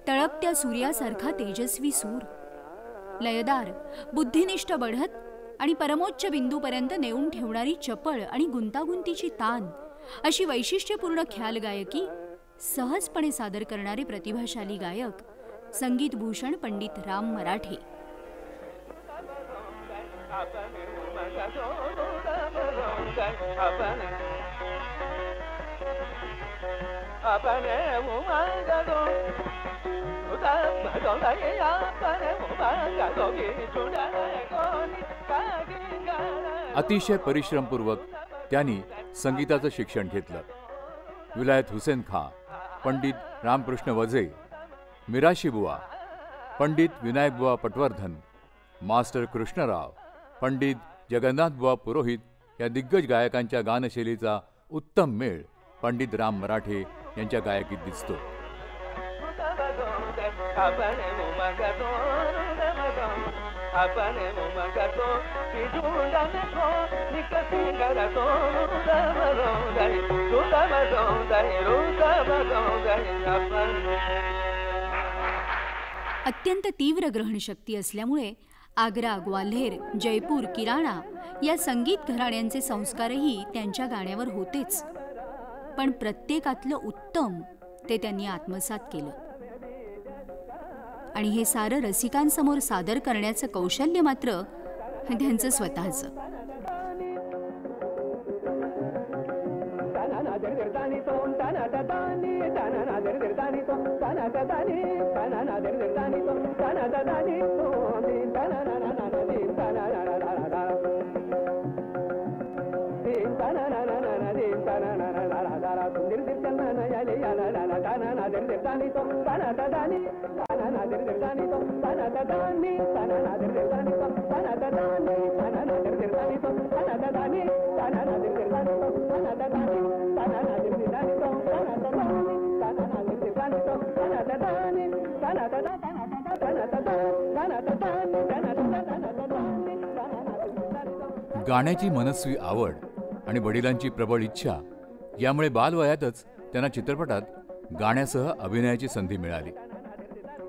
तळपत्या सूर्यासारखा तेजस्वी सूर, लयदार, बुद्धिनिष्ठ बढत आणि परमोच्च बिंदूपर्यंत नेऊन ठेवणारी चपळ आणि गुंतागुंतीची तान अशी वैशिष्ट्यपूर्ण ख्याल गायकी सहजपणे सादर करणारे प्रतिभाशाली गायक संगीत भूषण पंडित राम मराठे. अतिशय परिश्रमपूर्वक त्यांनी संगीताचं शिक्षण घेतलं. विलायत हुसेन खां, पंडित रामकृष्ण वझे, मिराशी बुवा, पंडित विनायक बुवा पटवर्धन, मास्टर कृष्णराव, पंडित जगन्नाथ बुवा पुरोहित या दिग्गज गायकांच्या गानशैलीचा उत्तम मेळ पंडित राम मराठे यांच्या गायकीत दिसतो. अत्यंत तीव्र ग्रहणशक्ती असल्यामुळे आग्रा, ग्वाल्हेर, जयपूर, किराणा या संगीत घराण्यांचे संस्कारही त्यांच्या गाण्यावर होतेच, पण प्रत्येकातलं उत्तम ते त्यांनी आत्मसात केलं. आणि हे सारं रसिकांसमोर सादर करण्याचं कौशल्य मात्र त्यांचं स्वतःचं. गाण्याची मनस्वी आवड आणि वडिलांची प्रबळ इच्छा यामुळे बालवयातच त्यांना चित्रपटात गाण्यासह अभिनयाची संधी मिळाली.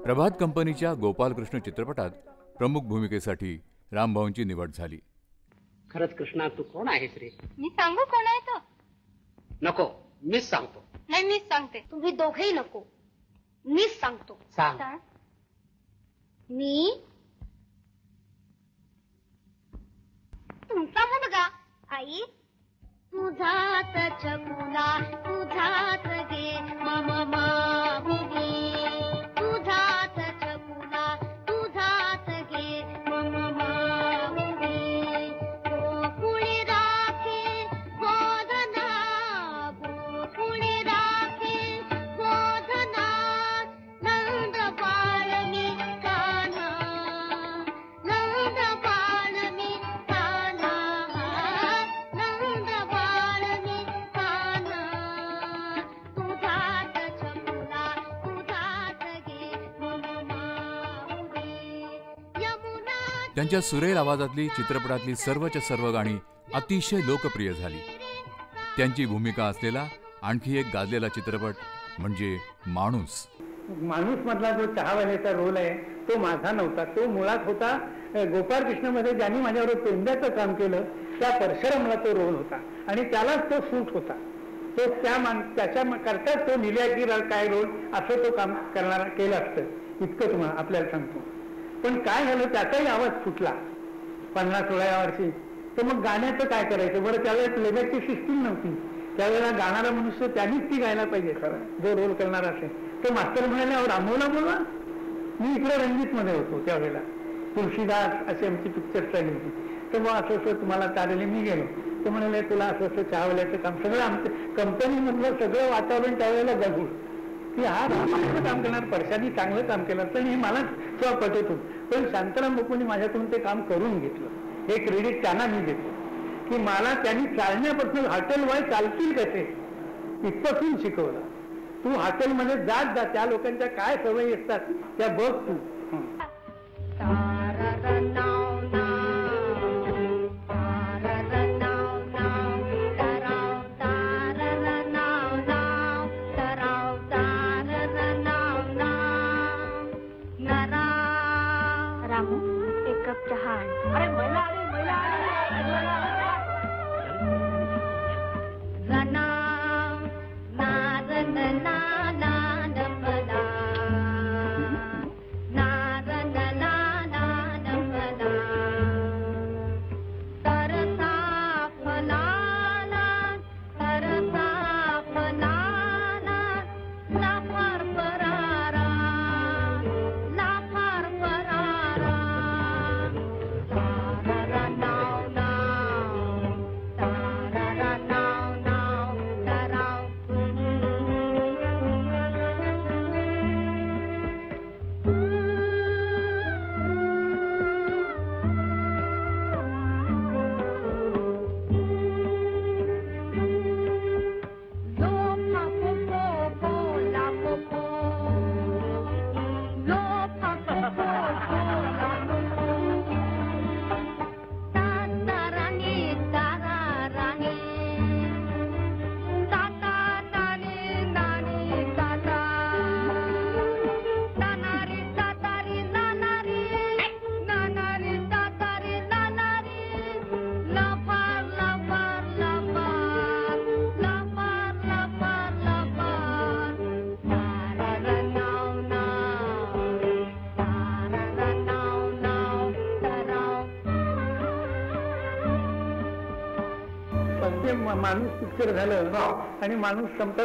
प्रभात कंपनीच्या गोपालकृष्ण चित्रपटात प्रमुख भूमिकेसाठी रामभाऊंची निवड झाली. खरंच कृष्णा तू कोण आहेस रे? मी सांगू कोण आहे तो? नको, मीच सांगतो. नाही मीच सांगते. तुम्ही दोघेही नको, मीच सांगतो. सांग. मी तुमचा मुलगा. आई तुझाच चकुला तुझाच गे मामा मुगी, तुझाच चकुला तुझाच गे मामा मुगी. गोकुळी राखे गोधना, गोकुळी राखे गोधना, नंद बाळनी कान्हा, नंद बाळनी कान्हा, नंद बाळनी कान्हा. तुझाच चकुला तुझाच गे मामा मुगी. यमुना त्यांच्या सुरेल आवाजातली चित्रपटातली सर्वच्या सर्व गाणी अतिशय लोकप्रिय झाली. त्यांची भूमिका असलेला आणखी एक गाजलेला चित्रपट म्हणजे माणूस. माणूस मधला जो चहावाल्याचा रोल आहे तो माझा नव्हता. तो मुळात होता गोपाळ कृष्णमध्ये ज्यांनी माझ्याबरोबर पेंड्याचं काम केलं त्या परशुरामला तो रोल होता आणि त्यालाच तो सूट होता. तो त्याच्या करताच तो निलयाची काय रोल असं तो काम करणारा केलं असतं इतकं तुम्हाला आपल्याला सांगतो. पण काय झालं त्याचाही आवाज फुटला 50-16 वर्षी. तर मग गाण्याचं काय करायचं बरं. त्यावेळेस लेबरची सिस्टीम नव्हती. त्यावेळेला गाणारा मनुष्य त्यांनीच ती गायला पाहिजे खरं जो रोल करणार असेल. तो मास्तर म्हणाले अहो रामोला बोला. मी इकडे रणजितमध्ये होतो त्यावेळेला. तुळशीदास अशी आमची पिक्चर चालली होती. तर मग असं तुम्हाला चालले मी गेलो. ते म्हणाले तुला असं चहावाल्याचं काम सगळं आमचं कंपनीमधलं सगळं वातावरण त्यावेळेला बघू की हा रामाचं काम करणार परशाने चांगलं काम केलं असतं आणि हे मलाच तेव्हा पटत होतं. पण शांताराम बापूंनी माझ्याकडून ते काम करून घेतलं. हे क्रेडिट त्यांना मी देतो की मला त्यांनी चालण्यापासून हॉटेलवर चालतील कसे इथपासून शिकवलं. तू हॉटेलमध्ये जात जा त्या लोकांच्या काय सवयी असतात त्या बघ तू. रामू एक कप चहा. अरे महिला माणूस पिक्चर झालं आणि माणूस संपता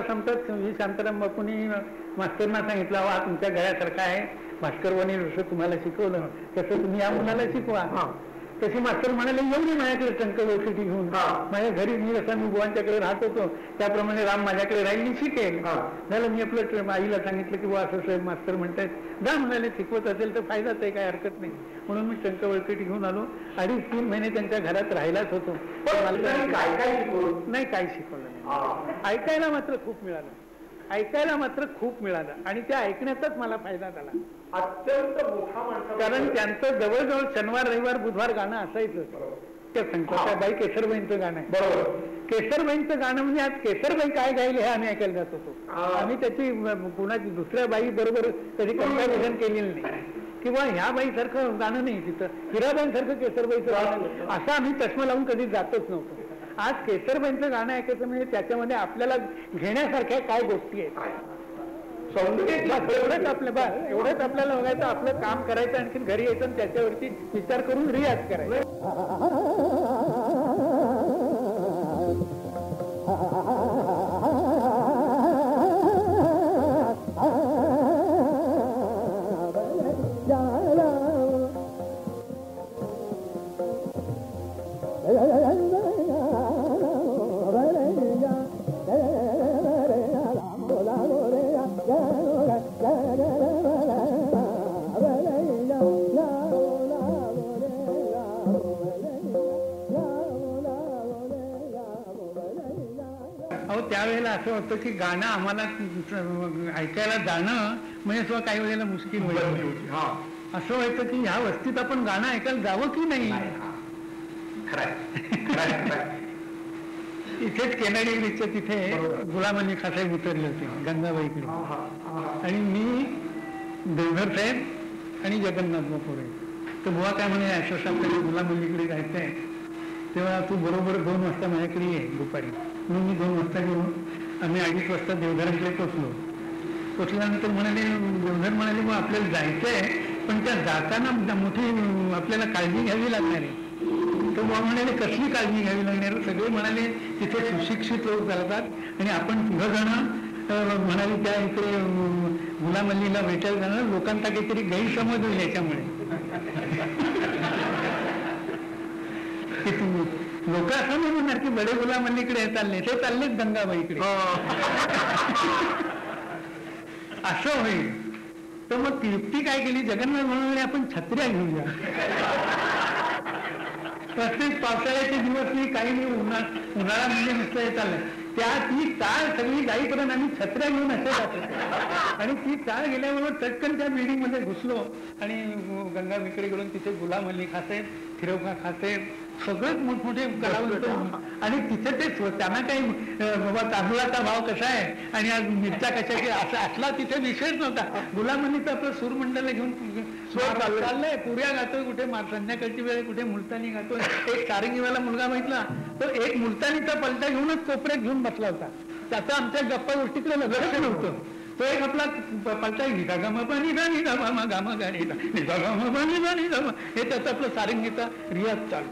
शांताराम बापूंनी मास्तरना सांगितलं हा तुमच्या घरासारखा आहे. भास्करवाणी जसं तुम्हाला शिकवलं तसं तुम्ही या मुलाला शिकवा. तशी मास्तर म्हणाले एवढी माझ्याकडे टंक ओसीटी घेऊन माझ्या घरी मी जसा मी बुवांच्याकडे राहत होतो त्याप्रमाणे राम माझ्याकडे राहील मी शिकेल. झालं मी आपलं आईला सांगितलं की बुवा असं मास्तर म्हणतायत जा म्हणाले शिकवत असेल तर फायदाच आहे काय हरकत नाही. म्हणून मी टंक वळकटी घेऊन आलो. 2.5-3 महिने त्यांच्या घरात राहिलाच होतो. नाही काही शिकवलं नाही. ऐकायला मात्र खूप मिळालं आणि त्या ऐकण्याचाच मला फायदा झाला. अत्यंत मोठा माणसा. कारण त्यांचं जवळजवळ शनिवार रविवार बुधवार गाणं असायचं. त्या संकटाबाई केसरबाईंचं गाणं आहे. बरोबर. केसरबाईंचं गाणं म्हणजे आज केसरबाई काय गायले हे आम्ही ऐकायला जात होतो. आम्ही त्याची कुणाची दुसऱ्या बाई बरोबर कधी कंपॅरिझन केलेलं नाही किंवा ह्या बाईसारखं गाणं नाही तिथं हिराबाईंसारखं केसरबाईचं गाणं असं आम्ही चष्मा लावून कधी जातच नव्हतो. आज केसरबाईंचं गाणं ऐकायचं म्हणजे त्याच्यामध्ये आपल्याला घेण्यासारख्या काय गोष्टी आहेत. एवढंच आपल्याला बघायचं आपलं काम करायचं आणखी घरी यायचं आणि त्याच्यावरती विचार करून रियाज करायचा. त्यावेळेला असं होतं की गाणं आम्हाला ऐकायला जाणं म्हणजे काही वेळेला मुश्किल व्हायचं. असं व्हायचं की ह्या वस्तीत आपण गाणं ऐकायला जावं की नाही. इथेच केनेडी ब्रिजच्या तिथे गुलाम अली खान साहेब उतरले होते गंगाबाईकडे, आणि मी देवधर साहेब आणि जगन्नाथ बापुरे. तर बुवा काय म्हणे, अशोक आपल्याला गुलाम अलीकडे जायचं आहे, तेव्हा तू बरोबर 2 वाजता माझ्याकडे ये दुपारी. म्हणून मी 2 वाजता घेऊन आम्ही 2:30 वाजता देवधरांकडे पोचल्यानंतर म्हणाले, देवधर म्हणाले मग आपल्याला जायचं आहे, पण त्या जाताना मोठी आपल्याला काळजी घ्यावी लागणार आहे. तर बुवा म्हणाले कसली काळजी घ्यावी लागणार. सगळे म्हणाले तिथे सुशिक्षित लोक चालतात आणि आपण 2 जण म्हणाले त्या इकडे गुलाम अलीला भेटायला जाणार, लोकांचा काहीतरी गैरसमज होईल याच्यामुळे. लोक असं नाही म्हणणार की बडे गुलाम अलीकडे चालले, ते चाललेच गंगाबाईकडे असं होईल. तर मग युक्ती काय केली, जगन्नाथ म्हणाले आपण छत्र्या घेऊया. प्रत्येक पावसाळ्याचे दिवस नाही, काही नाही, उन्हाळा म्हणजे नुसतं हे चाललंय. ती चाळ सगळी जाईपर्यंत आम्ही छत्र्या घेऊन असे जातो, आणि ती चाळ गेल्याबरोबर चटकन त्या बिल्डिंग मध्ये घुसलो आणि गंगाबाईकडे गेलो. तिथे गुलाम अली खान साहेब, फिरोखा खान साहेब, सगळेच मोठमोठे कलावंत, आणि तिथे ते त्यांना काही बाबा तांदूळाचा भाव कसा आहे आणि आज मिरच्या कशाची असं असला तिथे विषयच नव्हता. गुलाम अलीचं आपलं सूरमंडल घेऊन चाललंय, पुऱ्या गातोय, कुठे संध्याकाळची वेळ कुठे मुलतानी गातोय. एक सारंगीवाला मुलगा बघितला, तो एक मुलतानीचा पलटा घेऊनच कोपऱ्यात घेऊन बसला होता. त्याचं आमच्या गप्पा गोष्टीकडे लक्ष नव्हतं. तो एक आपला पलटा निधा गम पाणी निधा गामा गामा गाणी निधा गम पाणी निधा, हे त्याचं आपलं सारंगीचा रियाज चालू.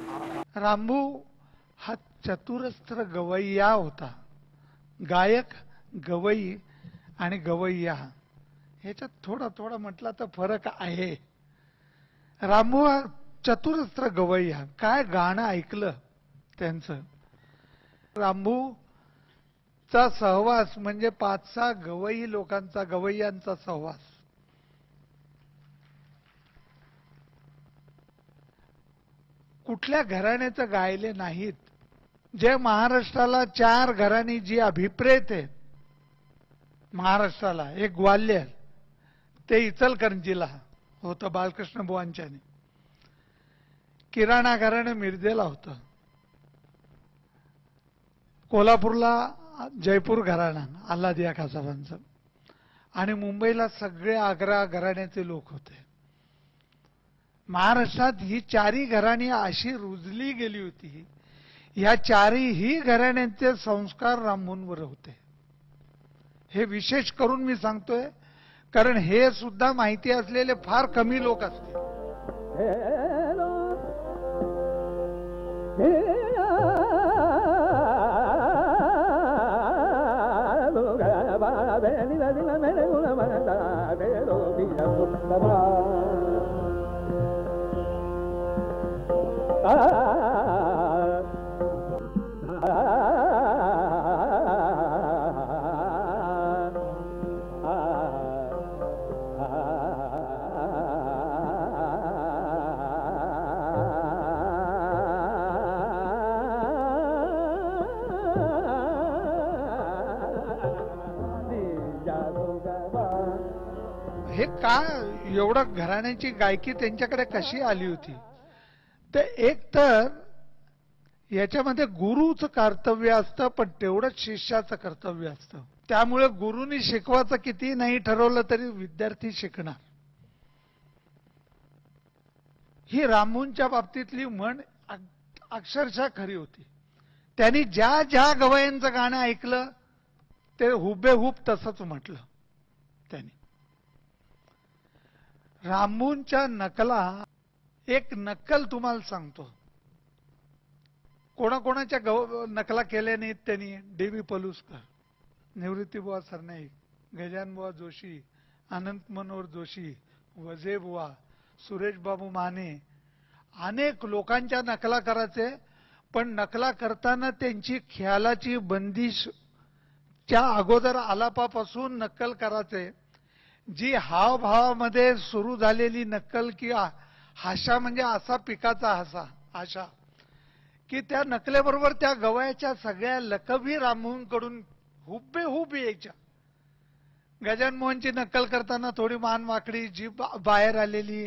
रामभू हा चतुरस्त्र गवय्या होता. गायक, गवई आणि गवय्या ह्याच्यात थोडा म्हटला तर फरक आहे. रामभू हा चतुरस्त्र गवय्या. काय गाणं ऐकलं त्यांचं. रामभूचा सहवास म्हणजे 5-6 गवई लोकांचा, गवय्यांचा सहवास. कुठल्या घराण्याचं गायले नाहीत. जे महाराष्ट्राला 4 घराणी जी अभिप्रेत आहेत महाराष्ट्राला, एक ग्वाल्हेर, ते इचलकरंजीला होतं बालकृष्ण बुवांच्याने. किराणा घराणं मिरजेला होतं. कोल्हापूरला जयपूर घराणं अल्लादिया खासाबांचं, आणि मुंबईला सगळे आग्रा घराण्याचे लोक होते. महाराष्ट्रात ही 4ही घराणी अशी रुजली गेली होती. या 4ही घराण्यांचे संस्कार रामभूंवर होते. हे विशेष करून मी सांगतोय, कारण हे सुद्धा माहिती असलेले फार कमी लोक असतील. हे का एवढं घराण्याची गायकी त्यांच्याकडे कशी आली होती. ते एक तर याच्यामध्ये गुरुचं कर्तव्य असतं, पण तेवढंच शिष्याचं कर्तव्य असतं. त्यामुळे गुरुनी शिकवायचं किती नाही ठरवलं तरी विद्यार्थी शिकणार. ही रामभूंच्या बाबतीतली म्हण अक्षरशः खरी होती. त्यांनी ज्या ज्या गवयांचं गाणं ऐकलं ते हुबेहूब तसंच म्हटलं त्यांनी. रामभूंच्या नकला, एक नक्कल तुम्हाला सांगतो, कोणाकोणाच्या नकला केल्या नाहीत त्यांनी. डी.व्ही. पलुसकर, निवृत्तीबुवा सरनाईक, गजाननबुवा जोशी, अनंत मनोहर जोशी, वजेबुवा, सुरेशबाबू माने, अनेक लोकांच्या नकला करायचे. पण नकला करताना त्यांची ख्यालाची बंदिश च्या अगोदर आलापापासून नक्कल करायचे. जी हावभावामध्ये सुरू झालेली नक्कल की हाशा म्हणजे असा पिकाचा हासा, आशा, की त्या नकलेबरोबर त्या गवयाच्या सगळ्या लकबी रामभूंकडून हुबेहूब यायच्या. गजानन मोहनची नक्कल करताना थोडी मान वाकडी, जीभ बाहेर आलेली,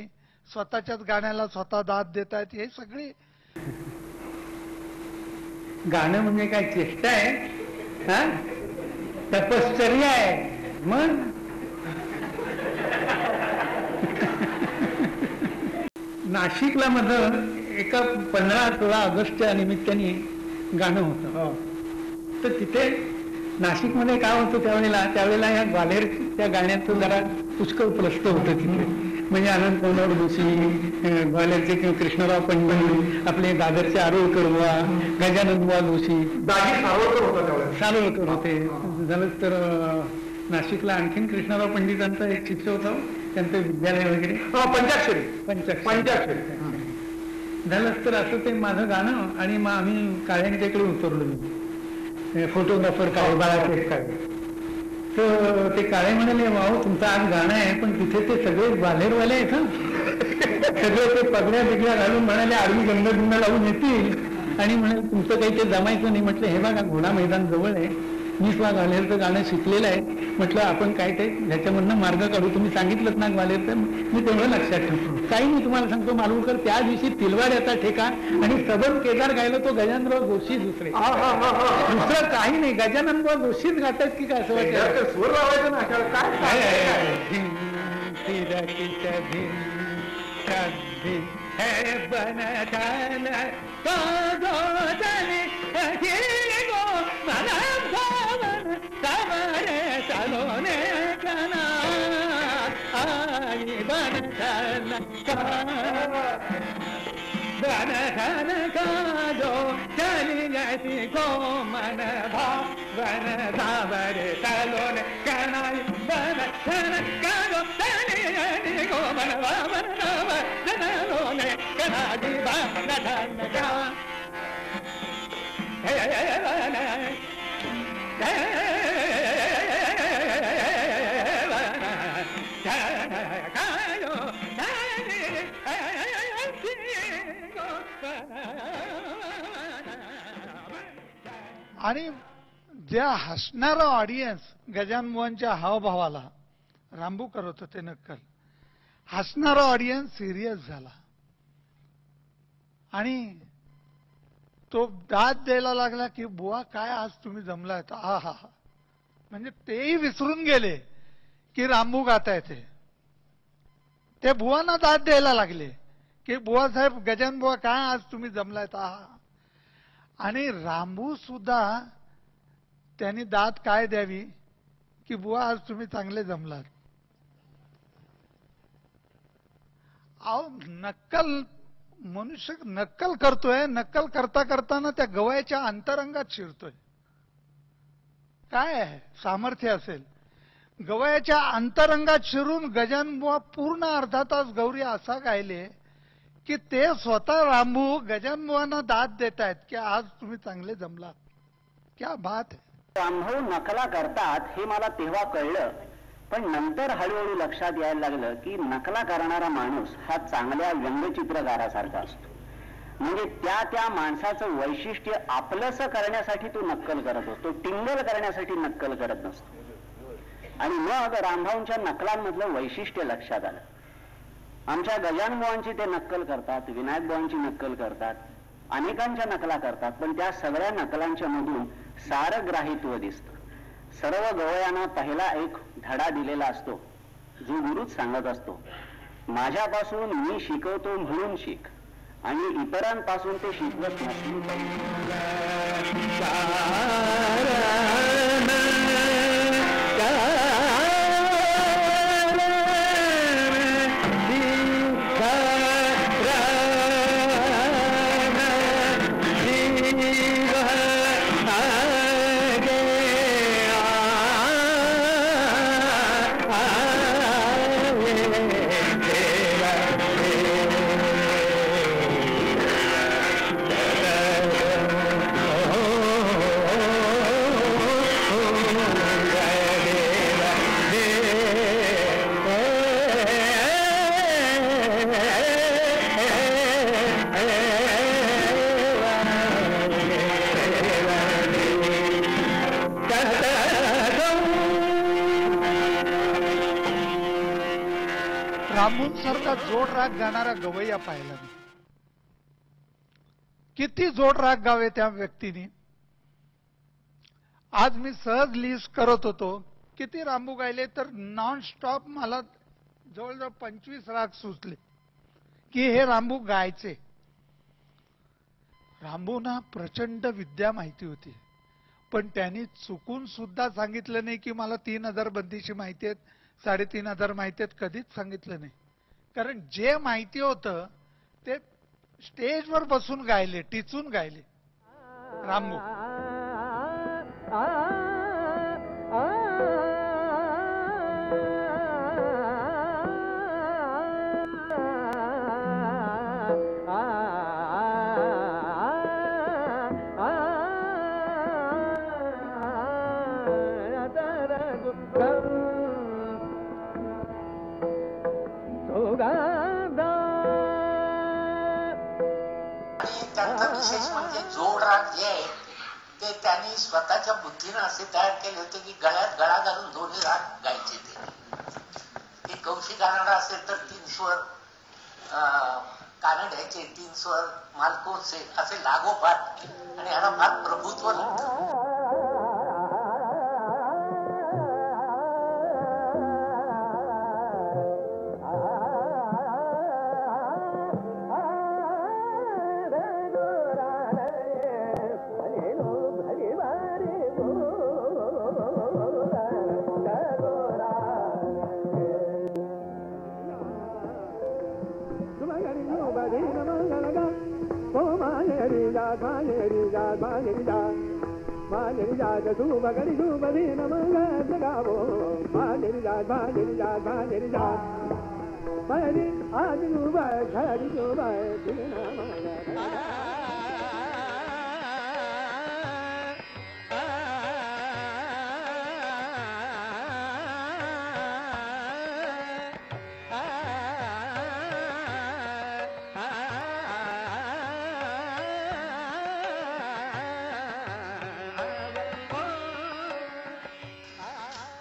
स्वतःच्याच गाण्याला स्वतः दाद देतायत, हे सगळी गाणं म्हणजे काय चेष्टा आहे? हा, तपश्चर्या आहे. मग नाशिकला मध्ये एका 15-16 ऑगस्टच्या निमित्ताने गाणं होतं. तर तिथे नाशिकमध्ये काय होतं त्यावेळेला या ग्वाल्हेर त्या गाण्याचं जरा पुष्कळ प्रस्त होतं तिथे. म्हणजे आनंद कोंडावळ जोशी, ग्वाल्हेरचे किंवा कृष्णराव पंडित, आपले दादरचे आरोळकर बुवा, गजानन बुवा जोशी, सारोळकर होते. झालं तर नाशिकला आणखीन कृष्णराव पंडितांचा एक शिष्य होता, त्यांचं विद्यालय वगैरे पंचाक्षरी झालं. तर असं ते माझं गाणं आणि मग आम्ही काळ्यांच्याकडे उतरलो. मी फोटोग्राफर काळे, बाळासाहेब काळे. तर ते काळे म्हणाले, वाहो तुमचं आज गाणं आहे, पण तिथे ते सगळे ग्वाल्हेरवाले आहेत हा. सगळे ते पगड्या बिगड्या घालून म्हणाले आडवी गंध लावून येतील आणि म्हणाले तुमचं काही ते जमायचं नाही. म्हटलं हे बघा घोडा मैदान जवळ आहे, मी स्वतः ग्वाल्हेरचं गाणं शिकलेलं आहे. म्हटलं आपण काय ते ह्याच्यामधनं मार्ग काढू. तुम्ही सांगितलं ना ग्वाल्हेरचं, मी तेवढं लक्षात ठेवतो. काही मी तुम्हाला सांगतो मालवणकर त्या दिवशी तिलवाड्याचा ठेका आणि सबन केदार गायला तो गजाननराव जोशी दुसरे, दुसरं काही नाही. गजाननराव जोशीच गातात की काय असं वाटतं. सूर लावायचं ना आणि ज्या हसणारा ऑडियन्स गजाननच्या हावभावाला रामबू करत होते नक्कल, हसणारा ऑडियन्स सिरियस झाला आणि तो दाद द्यायला लागला की बुवा काय आज तुम्ही जमलायत. हा हा हा, म्हणजे तेही विसरून गेले की रामबू गाता येते. ते बुवांना दाद द्यायला लागले की बुवा साहेब, गजानन बुवा काय आज तुम्ही जमलायत. हा, आणि रामबू सुद्धा त्यांनी दाद काय द्यावी की बुवा आज तुम्ही चांगले जमलात. अहो नक्कल, मनुष्य नक्कल करतोय, नक्कल करता करताना त्या गवयाच्या अंतरंगात शिरतोय. काय आहे सामर्थ्य असेल, गवयाच्या अंतरंगात शिरून गजानन बुवा पूर्ण अर्धा तास गौरी असा गायले की ते स्वतः रामबू गजानन बुवांना दाद देत आहेत की आज तुम्ही चांगले जमलात. क्या बात आहे. रामभाऊ नकला करतात हे मला तेव्हा कळलं, पण नंतर हळूहळू लक्षात यायला लागलं की नकला करणारा माणूस हा चांगल्या व्यंगचित्रकारासारखा असतो. म्हणजे त्या माणसाचं वैशिष्ट्य आपलंसं करण्यासाठी तो नक्कल करत असतो, टिंगल करण्यासाठी नक्कल करत नसतो. आणि मग रामभाऊंच्या नकलांमधलं वैशिष्ट्य लक्षात आलं. आमच्या गजानन बुवांची ते नक्कल करतात, विनायक बुवांची नक्कल करतात, अनेकांच्या नकला करतात, पण त्या सगळ्या नकलांच्या मधून सारग्राहित्व दिसतं. सर्व गवयांना पहिला एक धडा दिलेला असतो, जो गुरुच सांगत असतो, माझ्यापासून मी शिकवतो म्हणून शिक, आणि इतरांपासून ते शिकवत नसली रामूंसारखा जोड राग गाणारा गवैया पाहिला नाही. किती जोड राग गावे त्या व्यक्तीने. आज मी सहज लिस्ट करत होतो किती रामू गायले, तर नॉन स्टॉप मला जवळजवळ 25 राग सुचले की हे रामू गायचे. रामूना प्रचंड विद्या माहिती होती, पण त्यांनी चुकून सुद्धा सांगितलं नाही की मला 3000 बंदीची माहिती आहेत, 3500 माहिती आहेत, कधीच सांगितलं नाही. कारण जे माहिती होतं ते स्टेजवर बसून गायले, टिचून गायले रामू. त्यांचा विशेष म्हणजे जोड राग जे आहे ते त्यांनी स्वतःच्या बुद्धीनं असे तयार केले होते की गळ्यात गळा घालून दोन्ही राग गायचे. ते कौशिक गाणारा असेल तर 3 स्वर कानड्याचे, 3 स्वर मालकोचे असे लागोपाठ, आणि याला फार प्रभुत्व नव्हतं.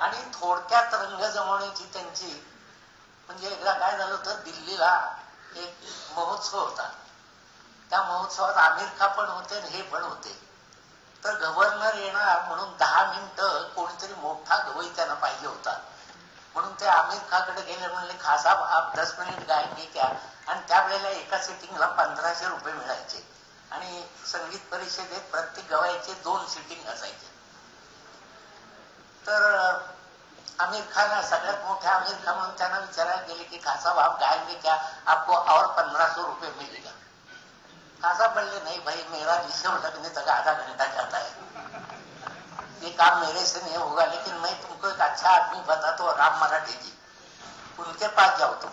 आणि थोडक्यात रंग जमवण्याची त्यांची, म्हणजे एकदा काय झालं होतं, दिल्लीला एक महोत्सव होता. त्या महोत्सवात आमिर खान पण होते आणि हे पण होते. तर गव्हर्नर येणार म्हणून 10 मिनिटं कोणीतरी मोठा गवई त्यांना पाहिजे होता. म्हणून ते आमिर खानकडे गेले, म्हणले खा साहब आप 10 मिनिट गाएंगे क्या. आणि त्यावेळेला एका सिटिंगला 1500 रुपये मिळायचे, आणि संगीत परिषदेत प्रत्येक गवयाचे 2 सिटिंग असायचे. तर आमिर खान सगळ्यात मोठे आमिर खान म्हणून त्यांना विचारायला गेले की खासाब आप गाएंगे क्या, आपको और 1500 रुपये मिलेगा. खासाब बोले नहीं भाई, मेरा ऋषभ लगने तक आधा घंटा जाता है, ये काम मेरे से नहीं होगा, लेकिन मैं तुमको एक अच्छा आदमी बताता हूँ, राम मराठे जी, उनके पास जाओ तुम.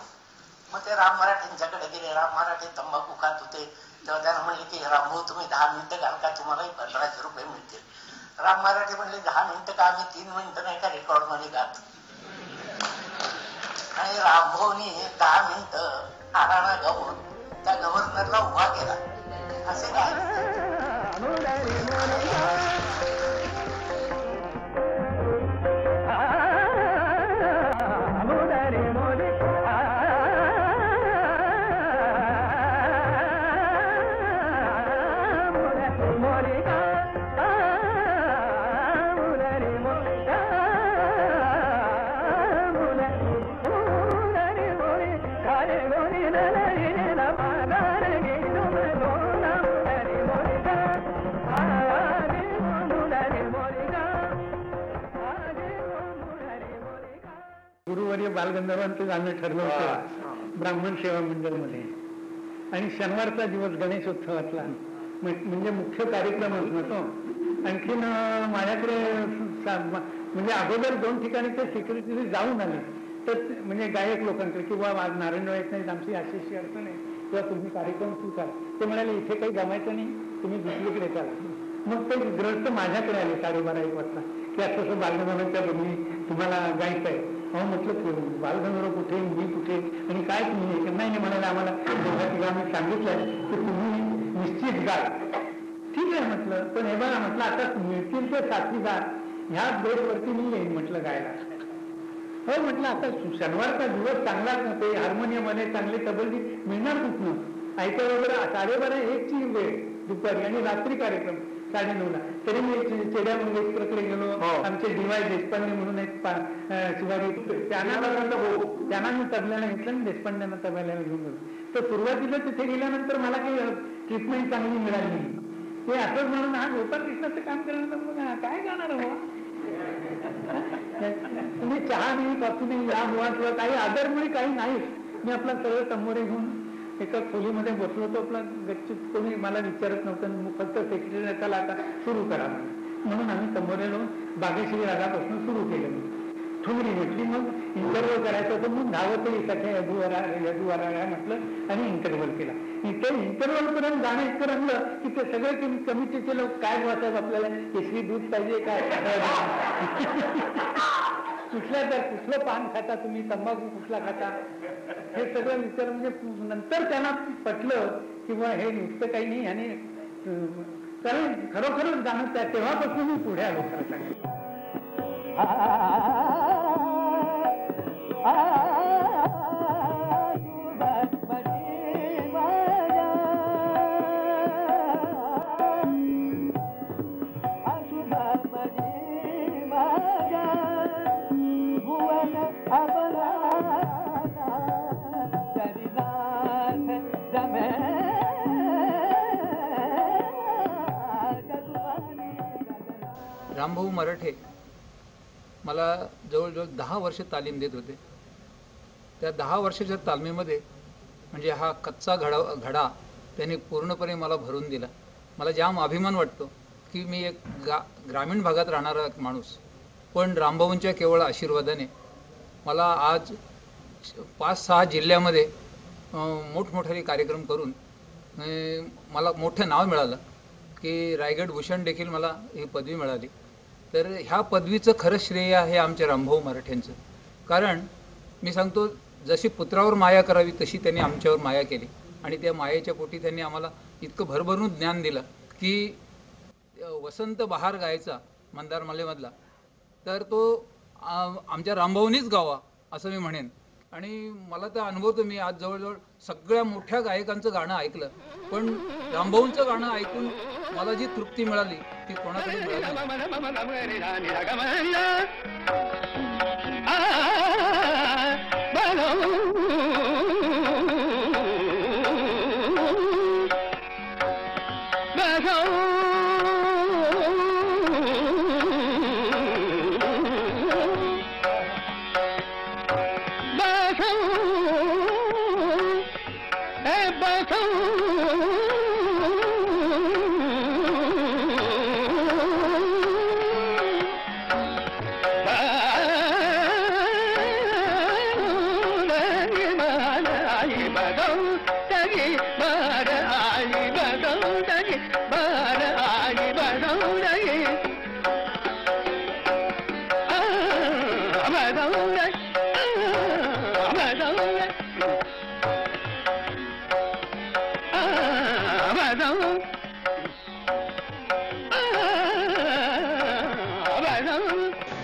मग ते राम मराठेंच्याकडे गेले. राम मराठे तंबाखू खात होते, तेव्हा त्यांना म्हणले की रामभाऊ तुम्ही 10 मिनिटं घाल का, तुम्हालाही 1500 रुपये मिळतील. राम मराठे म्हणले 10 मिनिटं का, आम्ही 3 मिनिटं नाही का रेकॉर्ड मध्ये गात. आणि रामभाऊनी 10 मिनिटं आराणा गाऊन त्या गव्हर्नरला उभा केला. असे काय गुरुवर्य बालगंधर्वांचं गाणं ठरलं होतं ब्राह्मण सेवा मंडळ मध्ये. आणि शनिवारचा दिवस गणेशोत्सवातला म्हणजे मुख्य कार्यक्रमच ना तो. आणखीन माझ्याकडे म्हणजे अगोदर 2 ठिकाणी ते सिक्युरिटी जाऊन आले, तर म्हणजे गायक लोकांकडे किंवा आज नारायणराव येत नाहीत, आमची अशी अडचण आहे, किंवा तुम्ही कार्यक्रम तू करा. ते म्हणाले इथे काही जमायचं नाही, तुम्ही दुसरीकडे करा. मग ते ग्रस्त माझ्याकडे आले 12:30-1 वाजता की असं बालगंधर्वांच्या बदली तुम्हाला गायचं आहे. हो म्हटलं बालगंधर्व कुठे, मी कुठे, आणि काय तुम्ही नाही म्हणाले आम्हाला आम्ही सांगितलं की तुम्ही निश्चित गाय. ठीक आहे म्हटलं, पण हे बघा म्हटलं आता मिळतील ते साथीदार ह्या बेसवरती मी येईन म्हटलं गायला. हो म्हटलं आता शनिवारचा दिवस चांगलाच नव्हते, हार्मोनियम मध्ये चांगले तबलगीत मिळणार कुठनं, ऐकायला वगैरे 12:30-1ची वेळ दुपारी आणि रात्री कार्यक्रम. 9:30ला. तरी मी चेड्या मंगेशकरकडे गेलो. आमचे DY देशपांडे म्हणून एक शिवारी, त्यांना मी तबल्याला घेतलं आणि देशपांड्यांना तबल्याला घेऊन गेलो. तर सुरुवातीला तिथे गेल्यानंतर मला काही ट्रीटमेंट चांगली मिळाली नाही. ते असंच म्हणून हा गोपाळकृष्णाचं काम केल्यानंतर मग काय जाणार हो, तुम्ही चहा नाही, कॉफी नाही, या मुळात किंवा काही आदरमुळे काही नाही. मी आपला सगळं समोरे घेऊन एका खोलीमध्ये बसलो होतो. आपला गच्चीत कोणी मला विचारत नव्हतं, फक्त सेक्रेटरी चला आता सुरू करा म्हणून आम्ही समोरे बागेश्री रागापासून सुरू केलं. ठुमरी म्हटली, मग इंटरव्हल करायचं होतं. मग धावतही सख्या यदुवारा म्हटलं आणि इंटरव्हल केला. ते इंटरव्हल पर्यंत जाणं इतकं रंगलं की ते सगळे कमिटीचे लोक काय बोलतात, आपल्याला केशरी दूध पाहिजे काय, कुठलं पान खाता तुम्ही, तंबाखू कुठला खाता, हे सगळं विचार. म्हणजे नंतर त्यांना पटलं किंवा हे नुसतं काही नाही. आणि कारण खरोखरच जाणं तेव्हापासून मी पुढे आलो खरं सांगितलं. रामभाऊ मराठे मला जवळजवळ 10 वर्ष तालीम देत होते. त्या 10 वर्षाच्या तालमीमध्ये म्हणजे हा कच्चा घडा त्यांनी पूर्णपणे मला भरून दिला. मला जाम अभिमान वाटतो की मी एक ग्रामीण भागात राहणारा माणूस, पण रामभाऊंच्या केवळ आशीर्वादाने मला आज 5-6 जिल्ह्यामध्ये मोठमोठाले कार्यक्रम करून मला मोठं नाव मिळालं की रायगड भूषण देखील मला ही पदवी मिळाली. तर ह्या पदवीचं खरं श्रेय आहे आमच्या रामभाऊ मराठेंचं. कारण मी सांगतो, जशी पुत्रावर माया करावी तशी त्यांनी आमच्यावर माया केली. आणि त्या मायेच्या पोटी त्यांनी आम्हाला इतकं भरभरून ज्ञान दिलं की वसंत बहार गायचा मंदारमालेमधला, तर तो आमच्या रामभाऊनीच गावा असं मी म्हणेन. आणि मला तर अनुभवतो, मी आज जवळजवळ सगळ्या मोठ्या गायकांचं गाणं ऐकलं, पण रामभाऊंचं गाणं ऐकून मला जी तृप्ती मिळाली ती कोणाकडे मिळाली.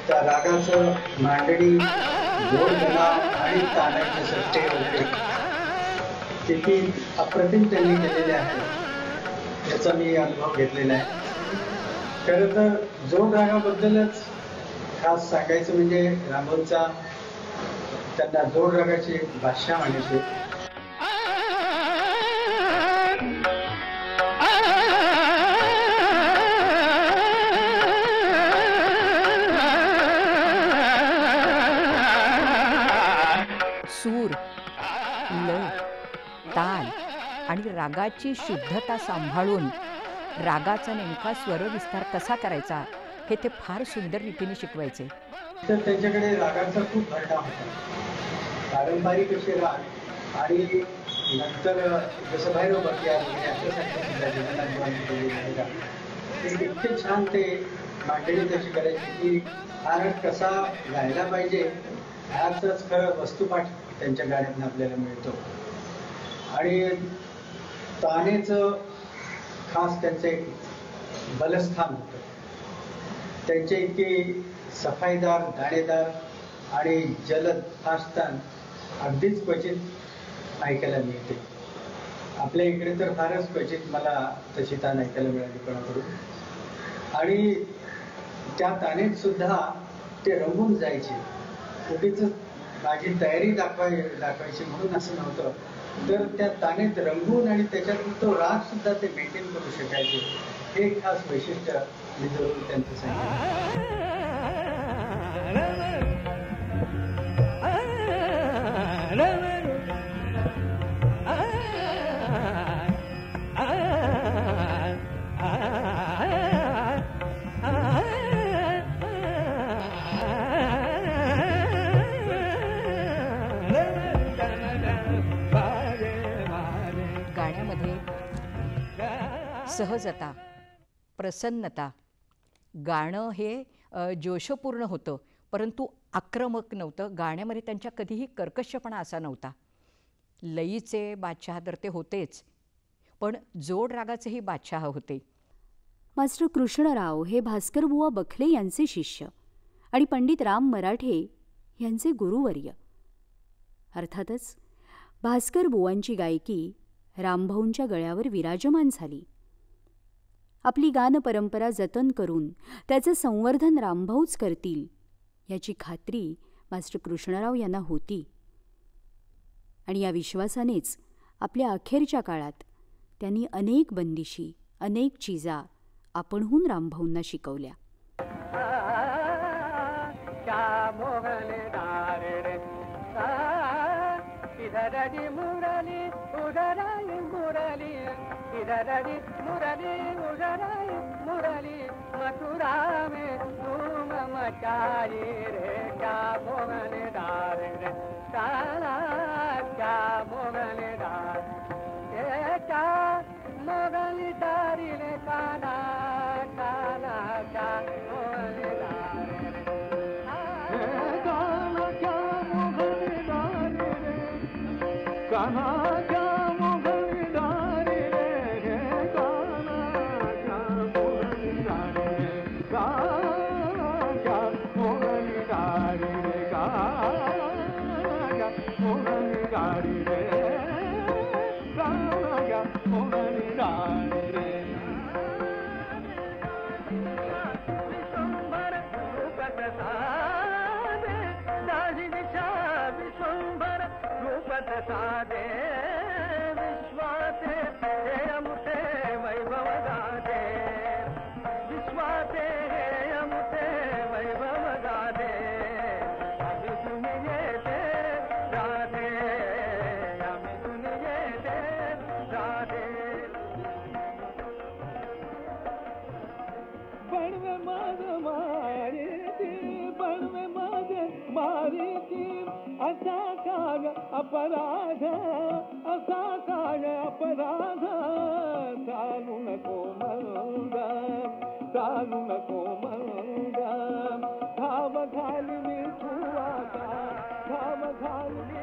त्या रागाचं मांडणी, जोडगणा आणि तानाचे सट्टे होते किती अप्रतिम त्यांनी केलेले आहे याचा मी अनुभव घेतलेला आहे. खरं तर जोड रागाबद्दलच खास सांगायचं म्हणजे रामभाऊंचा त्यांना जोड रागाची भाषा म्हणायची. सूर, लय, ताल आणि रागाची शुद्धता सांभाळून रागाचा नेमका स्वरविस्तार कसा करायचा हे ते फार सुंदर रीतीने शिकवायचे. तर त्यांच्याकडे रागाचा खूप भरडा होता. पारंपरिक असे राग आणि नंतर जसं भैरव बकियार इतके छान ते मांडणी तशी करायची की हा राग कसा गायला पाहिजे ह्याच खरं वस्तुपाठ त्यांच्या गाण्यातून आपल्याला मिळतो. आणि तानेचं खास त्यांचं एक बलस्थान होतं. त्यांचे इतके सफाईदार, दाणेदार आणि जलद फास्तान अगदीच क्वचित ऐकायला मिळते. आपल्या इकडे तर फारच क्वचित मला तशी तान ऐकायला मिळाली कोणाकडून. आणि त्या तानेत सुद्धा ते रंगून जायचे. उगीच माझी तयारी दाखवायची म्हणून असं नव्हतं, तर त्या तानेत रंगून आणि त्याच्यातून तो राग सुद्धा ते मेंटेन करू शकायचे. हे एक खास वैशिष्ट्य मी जरूर त्यांचं सांगितलं. सहजता, प्रसन्नता. गाणं हे जोशपूर्ण होतं, परंतु आक्रमक नव्हतं. गाण्यामध्ये त्यांच्या कधीही कर्कशपणा असा नव्हता. लयीचे बादशहा तर ते होतेच, पण जोड रागाचेही बादशहा होते. मास्टर कृष्णराव हे भास्करबुवा बखले यांचे शिष्य आणि पंडित राम मराठे यांचे गुरुवर्य. अर्थातच भास्करबुवांची गायकी रामभाऊंच्या गळ्यावर विराजमान झाली. आपली गानपरंपरा जतन करून त्याचं संवर्धन रामभाऊच करतील याची खात्री मास्टर कृष्णराव यांना होती. आणि या विश्वासानेच आपल्या अखेरच्या काळात त्यांनी अनेक बंदिशी, अनेक चिजा आपणहून रामभाऊंना शिकवल्या. मुरली मुरली मुरली मथुरा में धूम मचाई रे, क्या मोगलदार रे काला, क्या मोगलदार, ये क्या मोगलदारी रे काला काला, क्या मोगलदार रे काला, क्या मोगलदार रे काला, क्या साधे विश्वासे हे अमुते वैभव गाधे, विश्वासे हे अमुते वैभव गाधे, आम्ही सुनिये ते राधे, आम्ही सुनिये ते राधे. बनवे माझ मारिती, बनवे माझ मारिती, असा काळ अपराध, असा काळ अपराध, चालू नको मंद, चालू नको मंद, धाव घाली मी तुझा, धाव घाली मी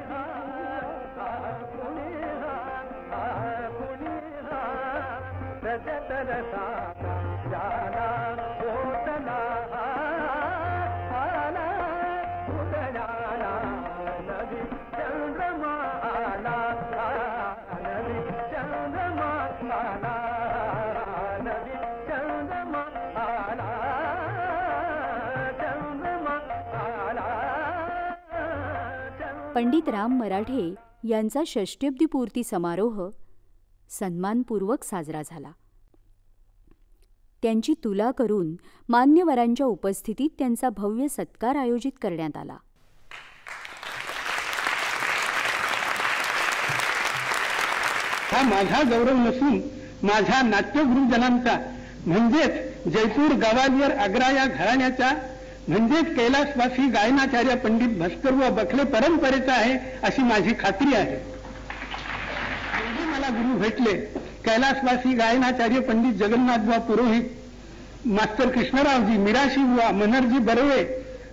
रजत रसा जाला होतला आला उदयाला नदी चंद्रमा आला, नदी चंद्रमा आला, नदी चंद्रमा आला, चंद्रमा आला. पंडित राम मराठे यांचा षष्ट्यब्दीपूर्ती समारोह सन्मानपूर्वक साजरा झाला. त्यांची तुला करून मान्यवरांच्या उपस्थितीत त्यांचा भव्य सत्कार आयोजित करण्यात आला. हा माझा गौरव नसून माझ्या नाट्यगुरुजनांचा, म्हणजेच जयपूर, ग्वालियर, आग्रा या घराण्याचा, म्हणजेच कैलासवासी गायनाचार्य पंडित भास्करबुवा बखले परंपरेचा आहे अशी माझी खात्री आहे. मला गुरु भेटले कैलासवासी गायनाचार्य पंडित जगन्नाथबुवा पुरोहित, मास्टर कृष्णरावजी, मिराशीबुवा, मनरजी बर्वे,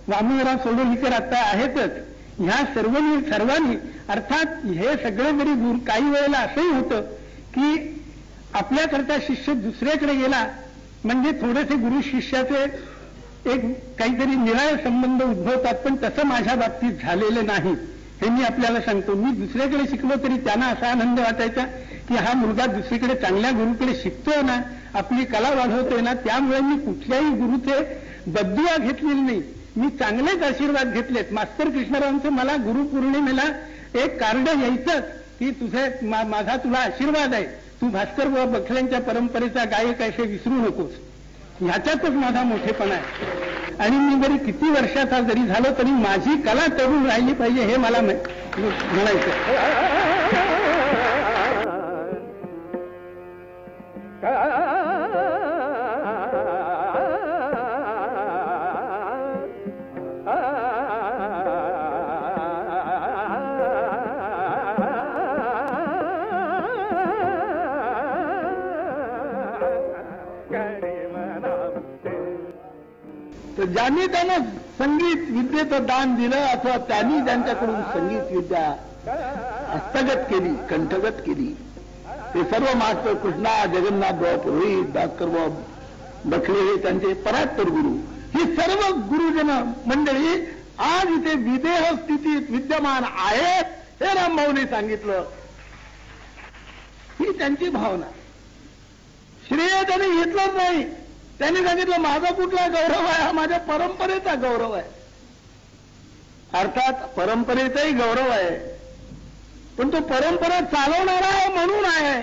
वामनराव सोडोलीकर आता आहेतच. ह्या सर्वांनी अर्थात हे सगळे जरी गुरु, काही वेळेला असंही होतं की आपल्याकरता शिष्य दुसऱ्याकडे गेला म्हणजे थोडेसे गुरु शिष्याचे एक काहीतरी निराळे संबंध उद्भवतात, पण तसं माझ्या बाबतीत झालेलं नाही हे मी आपल्याला सांगतो. मी दुसऱ्याकडे शिकलो तरी त्यांना असा आनंद वाटायचा की हा मुलगा दुसरीकडे चांगल्या गुरुकडे शिकतोय ना, आपली कला वाढवतोय ना, त्यामुळे मी कुठल्याही गुरुचे बददुआ घेतलेली नाही. मी चांगलेच आशीर्वाद घेतलेत. मास्तर कृष्णरावांचं मला गुरुपौर्णिमेला एक कार्ड यायचं की माझा तुला आशीर्वाद आहे, तू भास्कर बुवा बखल्यांच्या परंपरेचा गायक आहे हे विसरू नकोस. ह्याच्यातच माझा मोठेपणा आहे. आणि मी जरी किती वर्षाचा जरी झालो तरी माझी कला तरुण राहिली पाहिजे हे मला म्हणायचं. तर ज्यांनी त्यांना संगीत विद्येचं दान दिलं अथवा त्यांनी त्यांच्याकडून संगीत विद्या हस्तगत केली, कंठगत केली, ते सर्व मास्टर कृष्णा, जगन्नाथ बुवा पुरोहित, भास्कर बुवा बखले हे त्यांचे परात्पर गुरु, ही सर्व गुरुजन मंडळी आज इथे विदेह स्थितीत विद्यमान आहेत हे रामभाऊने सांगितलं. ही त्यांची भावना. श्रेय त्यांनी घेतलंच नाही. त्यांनी सांगितलं माझा कुठला गौरव आहे, हा माझ्या परंपरेचा गौरव आहे. अर्थात परंपरेचाही गौरव आहे, पण तो परंपरा चालवणारा आहे म्हणून आहे.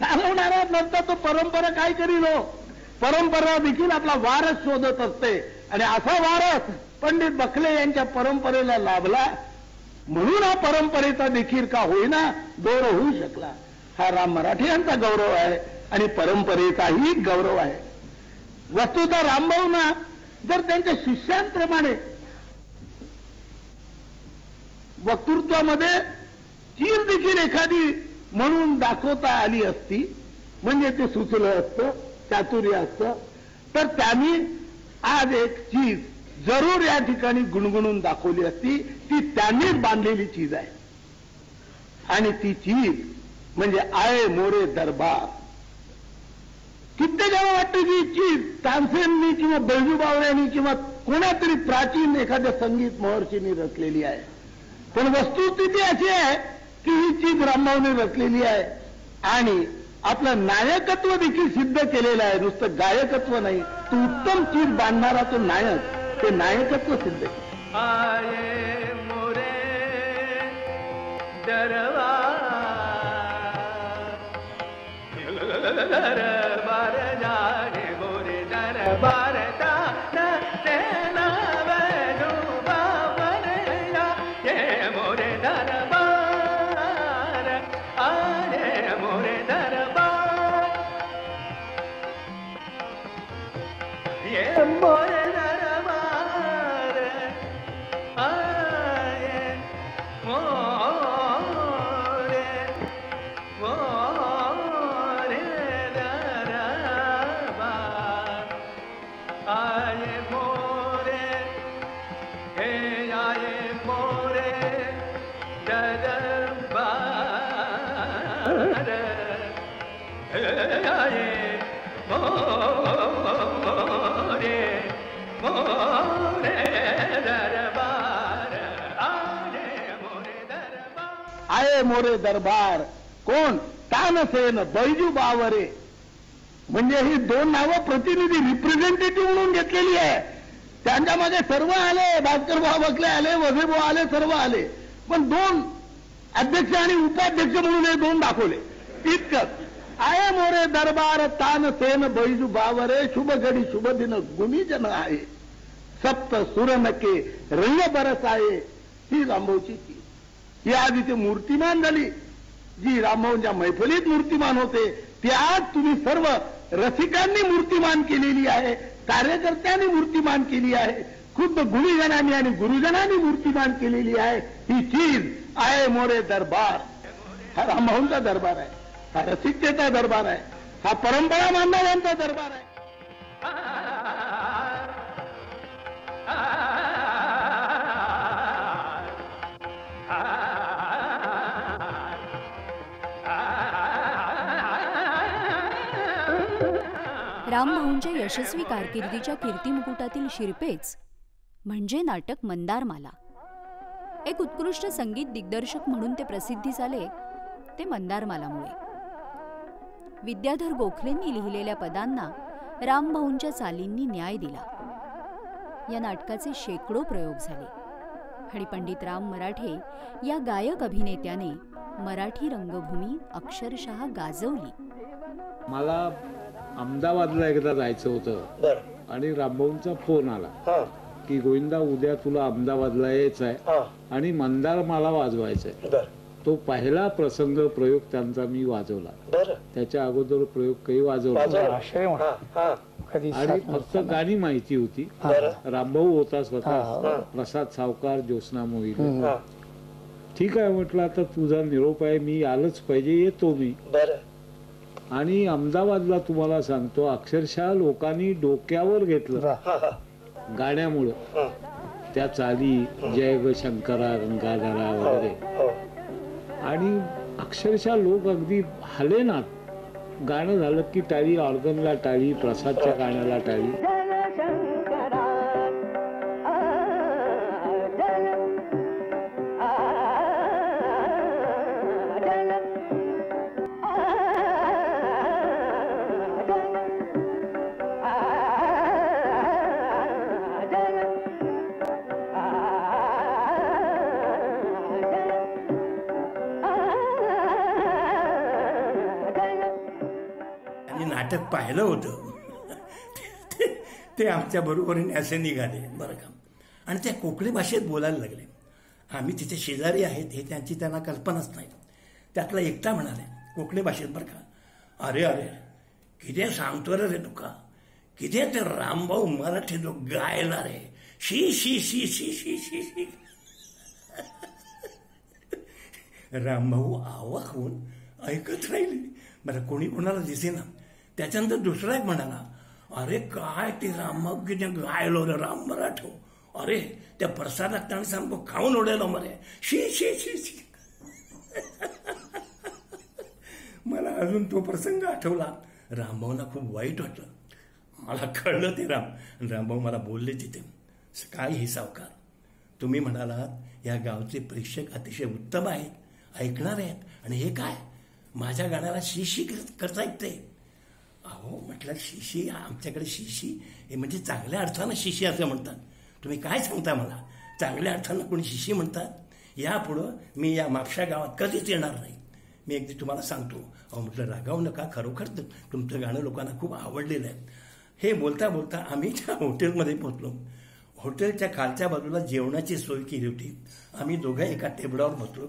चालवणारा नसता तो परंपरा काय करील हो. परंपरा देखील आपला वारस शोधत असते आणि असा वारस पंडित बखले यांच्या परंपरेला लाभला म्हणून हा परंपरेचा देखील का होईना गौरव होऊ शकला. हा राम मराठे यांचा गौरव आहे आणि परंपरेचाही गौरव आहे. वस्तुतः रामभाऊंना जर त्यांच्या शिष्यांप्रमाणे वक्तृत्वामध्ये चीर देखील एखादी म्हणून दाखवता आली असती, म्हणजे ते सुचलं असतं, चातुर्य असतं, तर त्यांनी आज एक चीज जरूर या ठिकाणी गुणगुणून दाखवली असती. ती त्यांनीच बांधलेली चीज आहे आणि ती चीज म्हणजे आये मोरे दरबार. कित्येकाला वाटतं की चीज तानसेननी किंवा बैजू बावऱ्यांनी किंवा कोणातरी प्राचीन एखाद्या संगीत महर्षींनी रचलेली आहे, पण वस्तुस्थिती अशी आहे की ही चीज रामभाऊने रचलेली आहे आणि आपलं नायकत्व देखील सिद्ध केलेलं आहे. नुसतं गायकत्व नाही, तो उत्तम चीज बांधणारा तो नायक, ते नायकत्व सिद्ध केलं. आये मोरे दरबार दरबार जाने मोरे दरबार ये मोरे दरबार आये मोरे दरबार ये मोरे दरबार आये आये मोरे दरबार. कोण? तानसेन, बैजू बावरे. म्हणजे ही दोन नावं प्रतिनिधी रिप्रेझेंटेटिव्ह म्हणून घेतलेली आहे. त्यांच्या मागे सर्व आले, भास्कर भाऊ बखले आले, वझे भाऊ आले, सर्व आले, पण दोन अध्यक्ष आणि उपाध्यक्ष म्हणून हे दोन दाखवले इतकंच. आये मोरे दरबार तानसेन बैजू बावरे. शुभ घडी शुभ दिन गुणीजन आहे, सप्त सुरनके रंग बरसाये. ही रामभाऊची चीज. ही आज इथे मूर्तिमान झाली. जी रामभाऊंच्या मैफलीत मूर्तिमान होते ती आज तुम्ही सर्व रसिकांनी मूर्तिमान केलेली आहे, कार्यकर्त्यांनी मूर्तिमान केली आहे, खुद्द गुणीजनांनी आणि गुरुजनांनी मूर्तिमान केलेली आहे. ही चीज आये मोरे दरबार. हा रामभाऊंचा दरबार आहे, हा रसिकतेचा दरबार आहे, हा परंपरा मानणाऱ्यांचा दरबार आहे. रामभाऊंच्या यशस्वी कारकिर्दीच्या कीर्तिमुकुटातील शिरपेच म्हणजे नाटक मंदारमाला. एक उत्कृष्ट संगीत दिग्दर्शक म्हणून ते प्रसिद्धी झाले ते मंदारमालामुळे. विद्याधर गोखलेंनी लिहिलेल्या पदांना रामभाऊंच्या चालींनी न्याय दिला. या नाटकाचे शेकडो प्रयोग झाले आणि पंडित राम मराठे या गायक अभिनेत्याने मराठी रंगभूमी अक्षरशः गाजवली. मला अहमदाबादला एकदा जायचं होतं आणि रामभाऊंचा फोन आला की गोविंदा उद्या तुला अहमदाबादला यायचं आहे आणि मंदार मला वाजवायचंय. तो पहिला प्रयोग त्यांचा मी वाजवला. त्याच्या अगोदर प्रयोग काही वाजवला आणि फक्त गाणी माहिती होती. रामभाऊ होता स्वतः, प्रसाद सावकार, ज्योत्स्ना मोहिते. ठीक आहे म्हटलं, आता तुझा निरोप आहे, मी आलंच पाहिजे, येतो मी. आणि अहमदाबादला तुम्हाला सांगतो अक्षरशः लोकांनी डोक्यावर घेतलं गाण्यामुळं. त्या चाली जय ग शंकरा गंगाधरा वगैरे, आणि अक्षरशः लोक अगदी हलेनात. गाणं झालं की टाळी, ऑर्गनला टाळी, प्रसादच्या गाण्याला टाळी. नाटक पाहिलं होतं ते आमच्या बरोबरीने असे निघाले बरं का, आणि त्या कोकणी भाषेत बोलायला लागले. आम्ही तिथे शेजारी आहेत हे त्यांना कल्पनाच नाही. त्यातला एकटा म्हणाले कोकणी भाषेत बरं का, अरे अरे किती सांगतो रे तुका, किती ते रामभाऊ मराठी जो गायला रे, शी शी शी शी शी शी शी. रामभाऊ आवाक होऊन ऐकत राहिले. बरं कोणी कोणाला दिसेना. त्याच्यानंतर दुसरा एक म्हणाला, अरे काय ते रामभाऊ किती गायलो रे राम मराठो, अरे त्या प्रसादात त्याने सांगतो खाऊन ओढायला मरे, शी शी शी शी. मला अजून तो प्रसंग आठवला. रामभाऊला खूप वाईट वाटलं. मला कळलं ते रामभाऊ मला बोलले तिथे, काय हे सावकार, तुम्ही म्हणालात या गावचे प्रेक्षक अतिशय उत्तम आहेत, ऐकणार आहेत, आणि हे काय माझ्या गाण्याला शिशी करता ऐकते. अहो म्हटलं शिशी, आमच्याकडे शिशी हे म्हणजे चांगल्या अर्थानं शिशी असं म्हणतात. तुम्ही काय सांगता मला, चांगल्या अर्थानं कोणी शिशी म्हणतात? यापुढं मी या मापशा गावात कधीच येणार नाही. मी अगदी तुम्हाला सांगतो. अहो म्हटलं रागावू नका, खरोखर तुमचं गाणं लोकांना खूप आवडलेलं आहे. हे बोलता बोलता आम्ही त्या हॉटेलमध्ये पोहोचलो. हॉटेलच्या खालच्या बाजूला जेवणाची सोय केली होती. आम्ही दोघं एका टेबलावर बसलो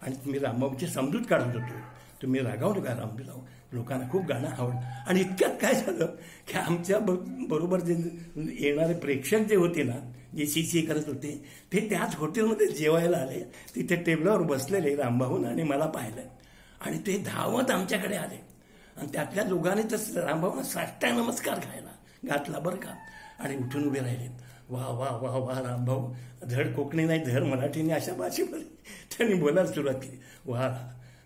आणि तुम्ही रामभाऊची समजूत काढत होतो. तुम्ही रागावू नका रामभाऊ, लोकांना खूप गाणं आवडलं. आणि इतक्यात काय झालं की आमच्या बरोबर जे येणारे प्रेक्षक जे होते ना, जे शी करत होते, ते त्याच हॉटेलमध्ये जेवायला आले. तिथे टेबलावर बसलेले रामभाऊन आणि मला पाहिलं आणि ते धावत आमच्याकडे आले. आणि त्यातल्या दोघांनी तर रामभाऊना साष्टांग नमस्कार घातला बरं का, आणि उठून उभे राहिले. वा वा वा वा रामभाऊ, धड कोकणी नाही धड मराठीने अशा भाषेमध्ये त्यांनी बोलायला सुरुवात केली. वा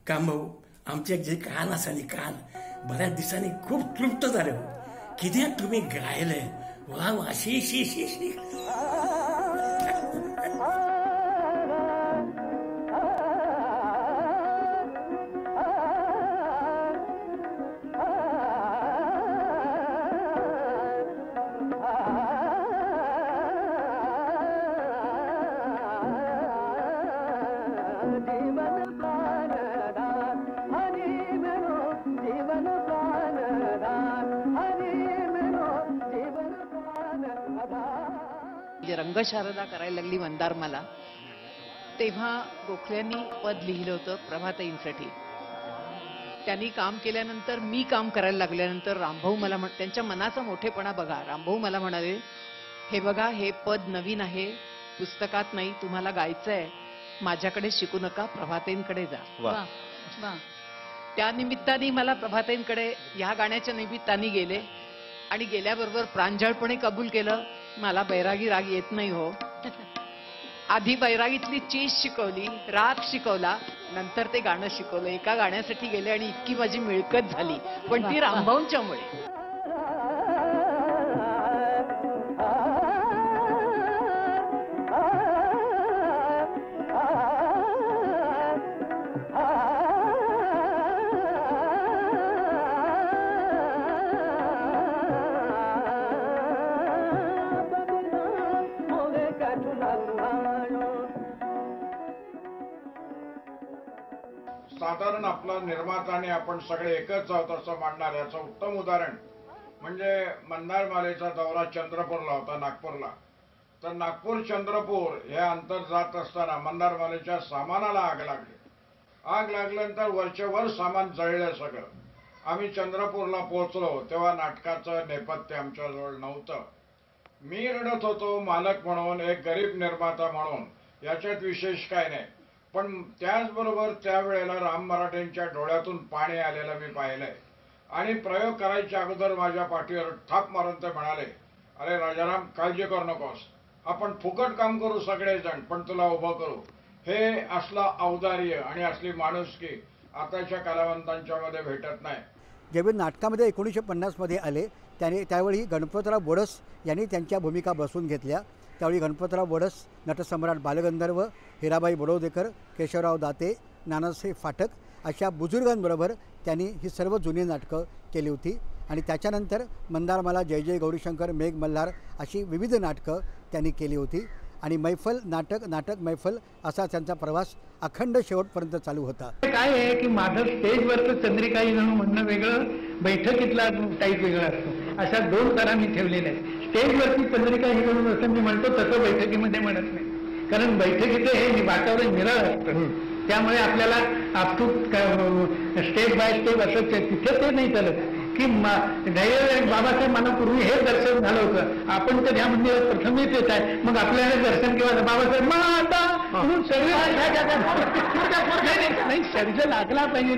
कामभाऊ, आमचे जे कान असानी कान बऱ्याच दिवसांनी खूप तृप्त झाले हो. किती तुम्ही गायलंय, वा वा शी शी शी शी. रंगशारदा करायला लागली मंदार मला, तेव्हा गोखल्यांनी पद लिहिलं होतं प्रभाताईंसाठी. त्यांनी काम केल्यानंतर, मी काम करायला लागल्यानंतर रामभाऊ मला त्यांच्या मनाचा मोठेपणा बघा. रामभाऊ मला म्हणाले, हे बघा हे पद नवीन आहे, पुस्तकात नाही, तुम्हाला गायचं आहे, माझ्याकडे शिकू नका, प्रभाताईंकडे जा. त्या निमित्ताने मला प्रभाताईंकडे ह्या गाण्याच्या निमित्ताने गेले आणि गेल्याबरोबर प्रांजळपणे कबूल केलं, मला बैरागी राग येत नाही हो. आधी बैरागीतली चीज शिकवली, राग शिकवला, नंतर ते गाणं शिकवलं. एका गाण्यासाठी गेले आणि इतकी माझी मिळकत झाली, पण ती रामभाऊंच्यामुळे. साधारण आपला निर्माता आणि आपण सगळे एकच आहोत असं मांडणार याचं उत्तम उदाहरण म्हणजे मंदारमालेचा दौरा चंद्रपूरला होता, नागपूरला. तर नागपूर चंद्रपूर हे अंतर जात असताना मंदारमालेच्या सामानाला आग लागली. आग लागल्यानंतर वरच्या वर सामान जळलं सगळं. आम्ही चंद्रपूरला पोहोचलो तेव्हा नाटकाचं नेपथ्य आमच्याजवळ नव्हतं. मी रडत होतो मालक म्हणून, एक गरीब निर्माता म्हणून, याच्यात विशेष काय नाही. पण त्याचबरोबर त्यावेळेला राम मराठेंच्या डोळ्यातून पाणी आलेलं मी पाहिलंय. आणि प्रयोग करायच्या अगोदर माझ्या पाठीवर थाप मारून ते म्हणाले, अरे राजाराम काळजी करू नकोस, आपण फुकट काम करू सगळेजण, पण तुला उभं करू. हे असलं औदार्य आणि असली माणुसकी आताच्या कलावंतांच्या मध्ये भेटत नाही. ज्यावेळी नाटकामध्ये 1950 आले त्यावेळी गणपतराव बोडस यांनी त्यांच्या भूमिका बसवून घेतल्या. त्यावेळी गणपतराव बोडस, नटसम्राट बालगंधर्व, हिराबाई बडोदेकर, केशवराव दाते, नानासाहेब फाटक अशा बुजुर्गांबरोबर त्यांनी ही सर्व जुनी नाटकं केली होती. आणि त्याच्यानंतर मंदारमाला, जय जय गौरीशंकर, मेघ मल्हार अशी विविध नाटकं त्यांनी केली होती. आणि मैफल नाटक मैफल असा त्यांचा प्रवास अखंड शेवटपर्यंत चालू होता. काय आहे की माझं स्टेजवरचं चंद्रिकाई जणू म्हणणं वेगळं, बैठकीतला टाईप वेगळा असतो. अशा दोन तरा मी ठेवलेल्या आहेत. स्टेजवरती चंद्रिका ही म्हणून असं मी म्हणतो, तसं बैठकीमध्ये म्हणत नाही. कारण बैठकीचं हे वातावरण निराळ असतं. त्यामुळे आपल्याला आपटूक स्टेप बाय स्टेप असं तिथे ते नाही चालत की बाबासाहेब मला पूर्वी हे दर्शन झालं होतं, आपण तर ह्या मंदिरात प्रथमच येत आहे, मग आपल्याला दर्शन केव्हा बाबासाहेब माता म्हणून नाही सर्ज लागला पाहिजे.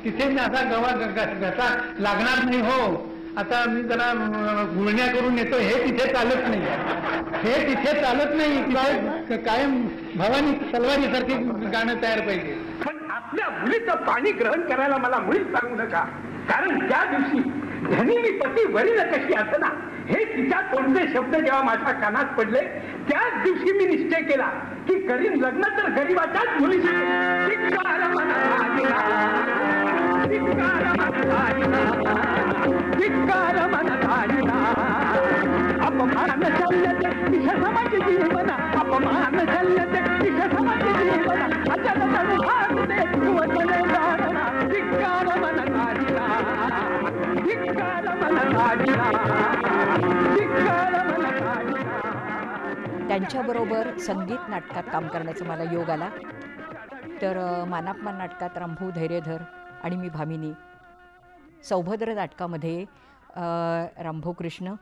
तिथे असा गवा घसा लागणार नाही. हो आता मी जरा गुळण्या करून येतो, हे तिथे चालत नाही. हे तिथे चालत नाही. कायम भवानी तलवारीसारखी गाणं तयार पाहिजे. पण आपल्या मुलीचं पाणी ग्रहण करायला मला मुळीच सांगू नका. कारण त्या दिवशी धनी मी पती वरील कशी असना हे तिच्या तोंडचे शब्द जेव्हा माझ्या कानात पडले, त्याच दिवशी मी निश्चय केला की करीन लग्न तर गरीबाच्याच मुलीशी. अपमान चालते विषसमाज जीवन, अपमान चालते विषसमाज जीवन, अचल तरुभागते वचने जाणना, धिक्कार मन काढिला, धिक्कार मन काढिला, धिक्कार मन काढिला. त्यांच्याबरोबर संगीत नाटकात काम करण्याचा मला योग आला. तर मानापमान नाटकात रामभाऊ धैर्यधर आणि मी भामिनी, सौभद्र नाटकामध्ये रामभाऊ कृष्ण,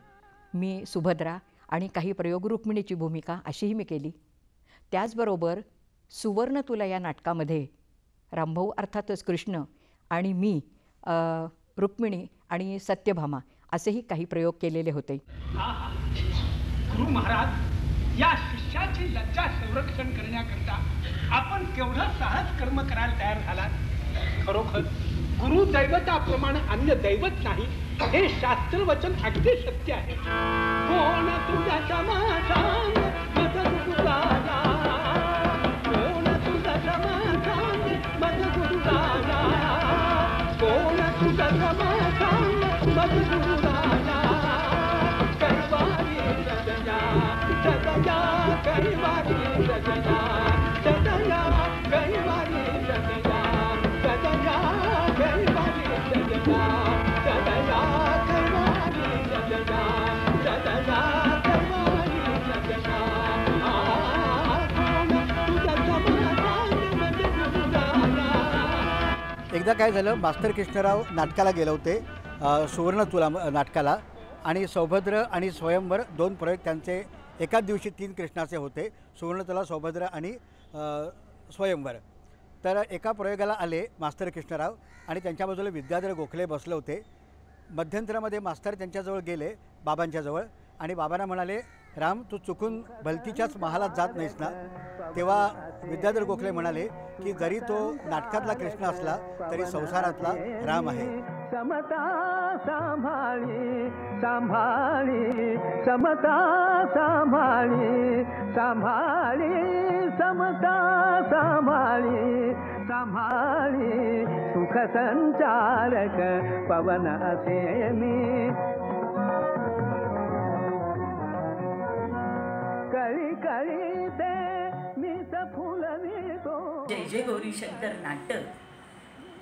मी सुभद्रा आणि काही प्रयोग रुक्मिणीची भूमिका अशीही मी केली. त्याचबरोबर सुवर्ण तुला या नाटकामध्ये रामभाऊ अर्थातच कृष्ण आणि मी रुक्मिणी आणि सत्यभामा असेही काही प्रयोग केलेले होते. गुरु महाराज, या शिष्याची लज्जा संरक्षण करण्याकरता आपण केवढं साहस कर्म करायला तयार झालात. खरोखर गुरु दैवताप्रमाणे अन्य दैवत नाही हे शास्त्र वचन अगदी सत्य आहे. कोण तुझ्या माझांग मद गुरु राजा, कोण तुझ्या माझांग मद गुरु राजा, कोण तुझ्या माझांग मद गुरु राजा, कैवारी सजया सजया, कैवारी सजया सजया, कैवारी सजया सजया, कैवारी सजया सजया, कैवारी सजया सजया, कैवारी सजया. एकदा काय झालं, मास्तर कृष्णराव नाटकाला गेले होते, सुवर्ण तुला नाटकाला, आणि सौभद्र आणि स्वयंवर दोन प्रयोग त्यांचे एकाच दिवशी 3 कृष्णाचे होते, सुवर्ण तुला, सौभद्र आणि स्वयंवर. तर एका प्रयोगाला आले मास्तर कृष्णराव आणि त्यांच्या बाजूला विद्याधर गोखले बसले होते. मध्यंतरामध्ये मास्तर त्यांच्याजवळ गेले, बाबांच्याजवळ, आणि बाबांना म्हणाले, राम तू चुकून भलतीच्याच महालात जात नाहीस ना. तेव्हा विद्याधर गोखले म्हणाले की जरी तो नाटकातला कृष्ण असला तरी संसारातला राम आहे. समता सांभाळी सांभाळी, समता सांभाळी सांभाळी, समता सांभाळी सांभाळी, सुख संचारक पवन असे मी, कळी कळी ते मीच फुलवितो. जय जय गौरी शंकर नाटक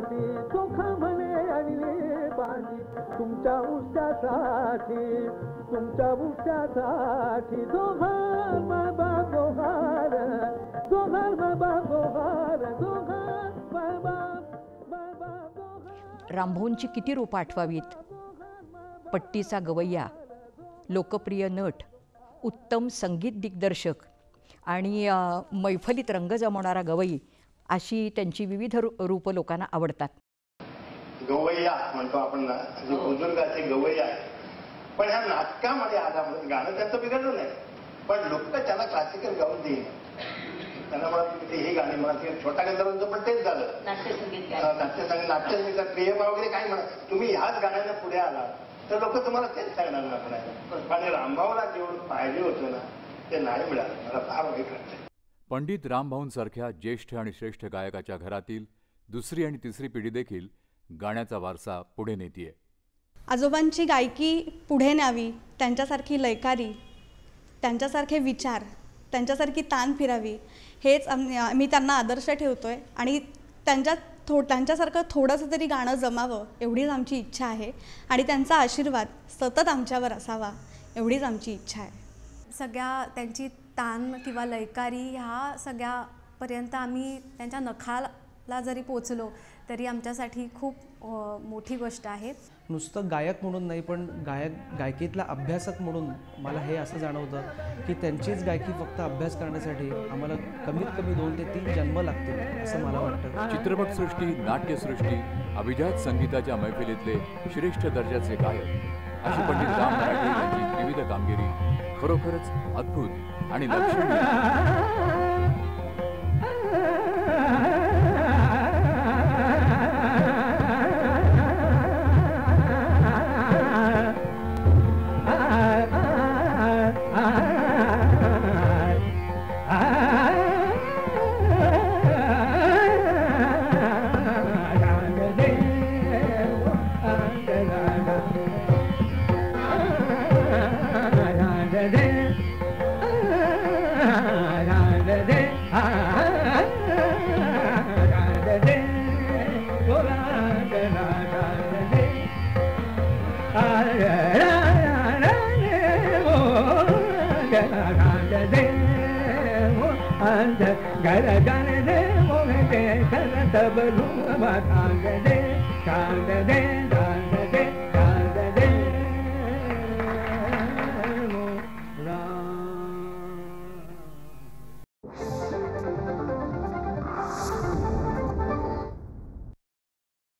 साठी सुख म्हणे आणले बाळ तुमच्या उष्ट्यासाठी तुमच्या उष्ट्यासाठी जोहार बाबा जोहार जोहार बाबा जोहार जोहार बाबा बाबा जोहार. रामभाऊंची किती रूपं आठवावीत. पट्टीचा गवय्या, लोकप्रिय नट, उत्तम संगीत दिग्दर्शक आणि मैफलीत रंग जमवणारा गवई अशी त्यांची विविध रूपं लोकांना आवडतात. गवय्या म्हणतो आपण ना, जे बुजुर्गाचे गवय्या आहे. पण ह्या नाटकामध्ये आल्यामुळे गाणं त्यांचं बिघडलं नाही, पण लोक त्याला क्लासिकल गाऊन देईल. त्यांना म्हणत ही गाणी म्हणत, छोटा गंधर्वांचं पण तेच झालं. नाट्यसंगीत प्रियमा वगैरे काय म्हणत, तुम्ही ह्याच गाण्याने पुढे आला तर लोक तुम्हाला तेच सांगणार ना. आणि रामभाऊला जेवढं पाहिजे होतं ना ते नाही मिळालं. मला फार वाईट वाटतं. पंडित रामभाऊंसारख्या ज्येष्ठ आणि श्रेष्ठ गायकाच्या घरातील दुसरी आणि तिसरी पिढी देखील गाण्याचा वारसा पुढे नेतीये. आजोबांची गायकी पुढे न्यावी, त्यांच्यासारखी लयकारी, त्यांच्यासारखे विचार, त्यांच्यासारखी तान फिरावी, हेच आम्ही त्यांना आदर्श ठेवतोय. आणि त्यांच्यासारखं थोडंसं तरी गाणं जमावं एवढीच आमची इच्छा आहे. आणि त्यांचा आशीर्वाद सतत आमच्यावर असावा एवढीच आमची इच्छा आहे. सगळ्या त्यांची तान किंवा लयकारी ह्या सगळ्यापर्यंत आम्ही त्यांच्या नखाला जरी पोचलो तरी आमच्यासाठी खूप मोठी गोष्ट आहे. नुसतं गायक म्हणून नाही, पण गायकीतला अभ्यासक म्हणून मला हे असं जाणवतं की त्यांचीच गायकी फक्त अभ्यास करण्यासाठी आम्हाला कमीत कमी 2 ते 3 जन्म लागतील असं मला वाटतं. चित्रपटसृष्टी, नाट्यसृष्टी, अभिजात संगीताच्या मैफिलीतले श्रेष्ठ दर्जाचे गायक अशी पंडित राम मराठे यांची विविध कामगिरी खरोखरच अद्भुत आणि लक्षणीय. दे